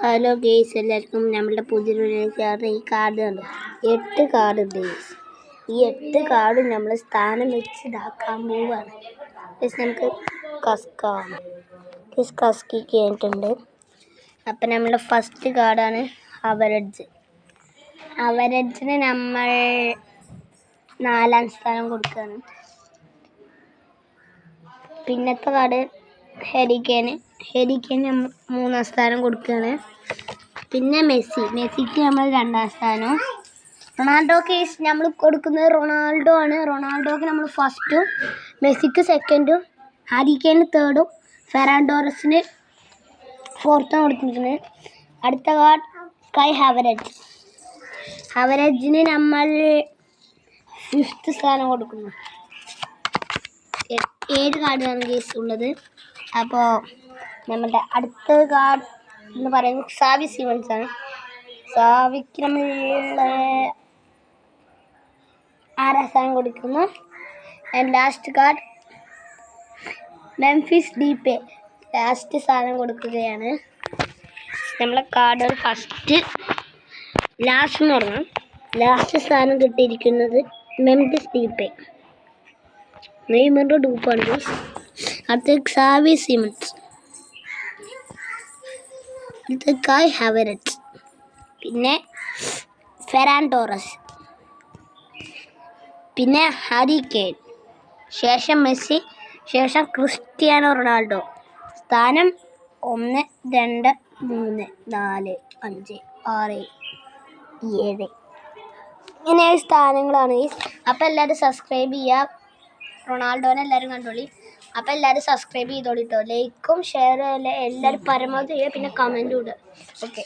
Hello guys, എല്ലാവർക്കും നമ്മുടെ പുതിയൊരു ഈ കാർഡ് ഉണ്ട്. 8 കാർഡ് ഉണ്ട് ഗെയ്സ്. ഈ 8 കാർഡ് നമ്മൾ സ്ഥാനം വെച്ച് ഇതാക്കാൻ പോവുകയാണ്. നമുക്ക് കസ്കിക്കേണ്ടിട്ടുണ്ട്. അപ്പം നമ്മളുടെ ഫസ്റ്റ് കാർഡാണ് അവറേജിന് നമ്മൾ 4-ാം സ്ഥാനം കൊടുക്കുകയാണ്. പിന്നത്തെ കാർഡ് ഹെരിക്കേന് നമ്മൾ 3-ാം സ്ഥാനം കൊടുക്കുകയാണ്. പിന്നെ മെസ്സിക്ക് നമ്മൾ 2-ാം സ്ഥാനം. റൊണാൾഡോക്ക് നമ്മൾ കൊടുക്കുന്നത് റൊണാൾഡോ ആണ്. റൊണാൾഡോക്ക് നമ്മൾ ഫസ്റ്റും, മെസ്സിക്ക് സെക്കൻഡും, ഹരിക്കേന് തേർഡും, ഫെറാൻ ടോറസിന് 4ാം കൊടുത്തിരിക്കുന്നത്. അടുത്ത കാർഡ് കൈ ഹവറേജിന് നമ്മൾ 5th സ്ഥാനം കൊടുക്കുന്നു. 7 കാർഡാണ് കേസ് ഉള്ളത്. അപ്പോൾ നമ്മുടെ അടുത്ത കാർഡ് എന്ന് പറയുന്നത് സാവി സിമൻസ് ആണ്. സാവിക്ക് നമ്മൾ 6ാം സ്ഥാനം കൊടുക്കുന്നു. And last card Memphis Depay last സ്ഥാനം കൊടുക്കുകയാണ്. നമ്മളെ കാർഡ് ലാസ്റ്റ് സ്ഥാനം കിട്ടിയിരിക്കുന്നത് മെംഫിസ് ഡീപ്പേ, നെയ്മറിന്റെ ഡൂപ്പാണ്. അടുത്ത സാവി സിമൻസ്, അടുത്ത കൈ ഹാവറേജ്, പിന്നെ ഫെറാൻ ടോറസ്, പിന്നെ ഹരിക്കെയിൻ, ശേഷം മെസ്സി, ശേഷം ക്രിസ്ത്യാനോ റൊണാൾഡോ. സ്ഥാനം 1, 2, 3, 4, 5, 6, 7 ഇങ്ങനെ സ്ഥാനങ്ങളാണ്. അപ്പം എല്ലാവരും സബ്സ്ക്രൈബ് ചെയ്യുക. റൊണാൾഡോനെ എല്ലാവരും കണ്ടോളി. അപ്പം എല്ലാവരും സബ്സ്ക്രൈബ് ചെയ്തോളിട്ടോ. ലൈക്കും ഷെയറും എല്ലാവരും പരമാവധി ചെയ്യുക. പിന്നെ കമൻറ്റും ഇടുക. ഓക്കെ.